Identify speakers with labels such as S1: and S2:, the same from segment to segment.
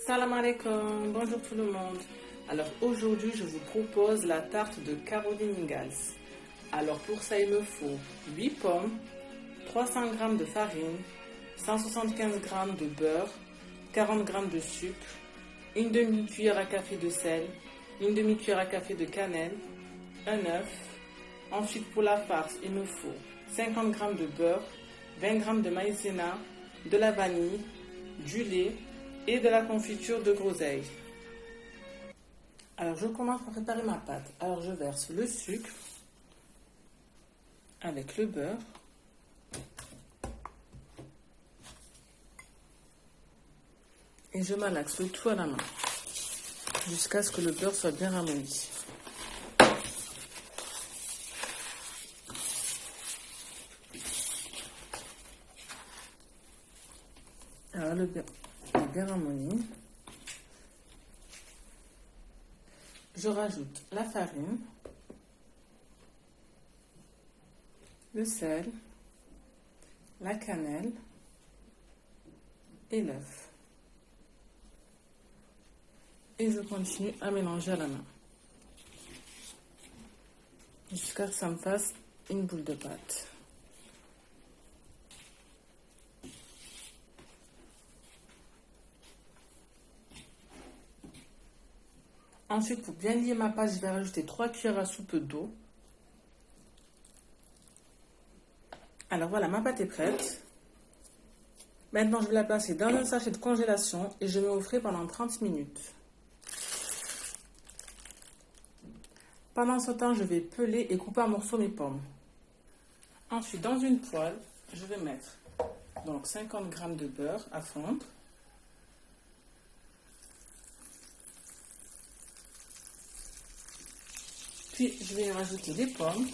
S1: Salam alaikum, bonjour tout le monde. Alors aujourd'hui je vous propose la tarte de Caroline Ingalls. Alors pour ça il me faut 8 pommes, 300 g de farine, 175 g de beurre, 40 g de sucre, une demi-cuillère à café de sel, une demi-cuillère à café de cannelle, un œuf. Ensuite pour la farce il me faut 50 g de beurre, 20 g de maïzena, de la vanille, du lait et de la confiture de groseille. Alors je commence par préparer ma pâte. Alors je verse le sucre avec le beurre. Et je malaxe le tout à la main jusqu'à ce que le beurre soit bien ramolli. Alors le beurre est bien ramolli. Je rajoute la farine, le sel, la cannelle et l'œuf. Et je continue à mélanger à la main jusqu'à ce que ça me fasse une boule de pâte. Ensuite, pour bien lier ma pâte, je vais rajouter 3 cuillères à soupe d'eau. Alors voilà, ma pâte est prête. Maintenant, je vais la placer dans un sachet de congélation et je vais au frais pendant 30 minutes. Pendant ce temps, je vais peler et couper en morceaux mes pommes. Ensuite, dans une poêle, je vais mettre donc 50 g de beurre à fondre. Puis, je vais rajouter les pommes.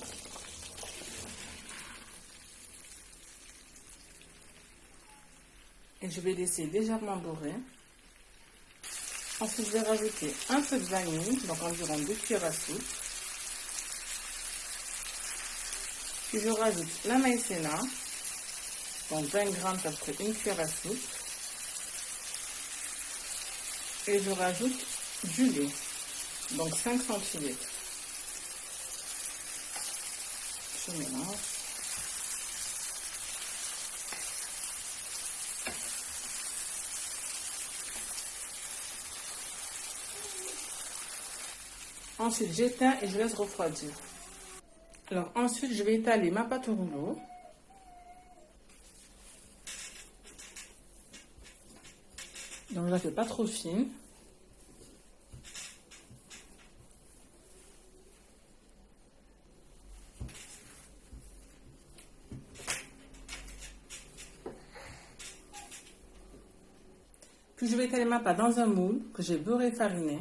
S1: Et je vais laisser légèrement dorer. Ensuite, je vais rajouter un peu de vanille, donc environ 2 cuillères à soupe. Puis, je rajoute la maïzena, donc 20 g, à peu près 1 cuillère à soupe. Et je rajoute du lait, donc 5 centilitres. Je mélange. Ensuite, j'éteins et je laisse refroidir. Alors ensuite, je vais étaler ma pâte au rouleau. Donc je la fais pas trop fine. Puis je vais étaler ma pâte dans un moule que j'ai beurré et fariné.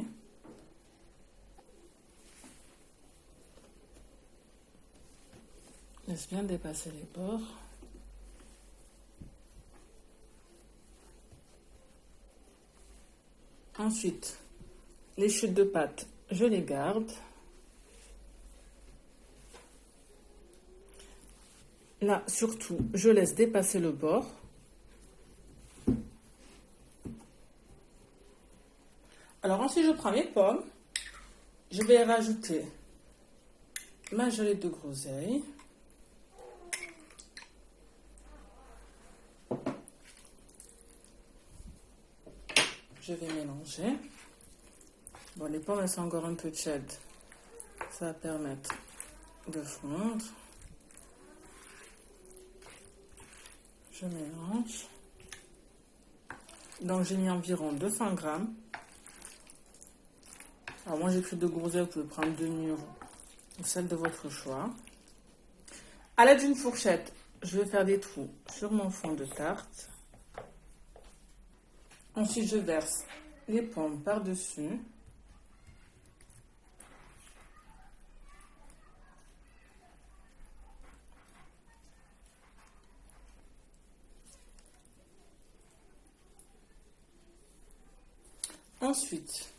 S1: Laisse bien dépasser les bords. Ensuite, les chutes de pâte, je les garde. Là, surtout, je laisse dépasser le bord. Alors ensuite, je prends mes pommes. Je vais rajouter ma gelée de groseille. Je vais mélanger. Bon, les pommes, elles sont encore un peu tièdes. Ça va permettre de fondre. Je mélange. Donc, j'ai mis environ 200 g. Alors, moi, j'ai pris de groseille. Vous pouvez prendre de mûres ou celle de votre choix. À l'aide d'une fourchette, je vais faire des trous sur mon fond de tarte. Ensuite, je verse les pommes par-dessus. Ensuite,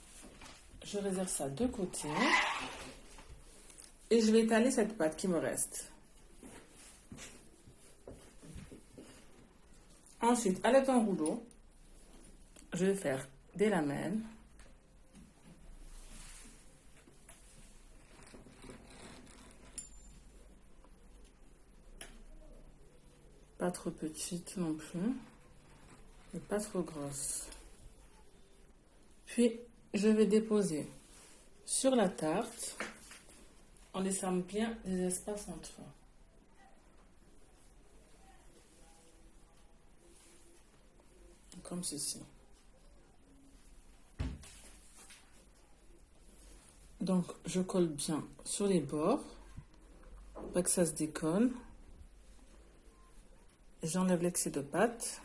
S1: je réserve ça de côté. Et je vais étaler cette pâte qui me reste. Ensuite, à l'aide d'un rouleau, je vais faire des lamelles. Pas trop petites non plus, mais pas trop grosses. Puis, je vais déposer sur la tarte en laissant bien des espaces entre eux. Comme ceci. Donc, je colle bien sur les bords, pas que ça se décolle. J'enlève l'excès de pâte.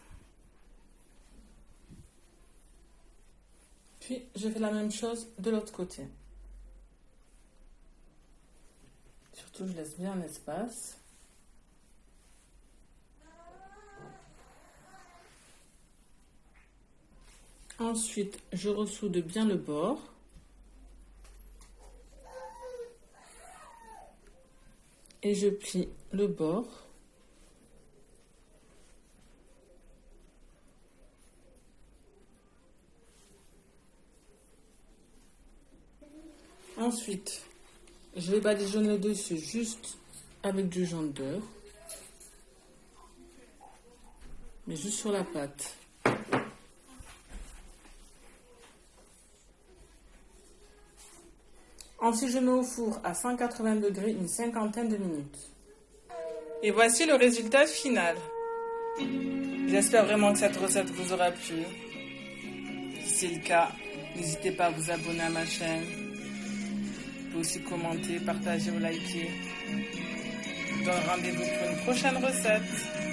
S1: Puis, je fais la même chose de l'autre côté. Surtout, je laisse bien un espace. Ensuite, je ressoude bien le bord. Et je plie le bord. Ensuite, je vais badigeonner le dessus juste avec du jaune d'œuf. Mais juste sur la pâte. Ensuite, je mets au four à 180 degrés une cinquantaine de minutes. Et voici le résultat final. J'espère vraiment que cette recette vous aura plu. Si c'est le cas, n'hésitez pas à vous abonner à ma chaîne. Vous pouvez aussi commenter, partager ou liker. Je vous donne rendez-vous pour une prochaine recette.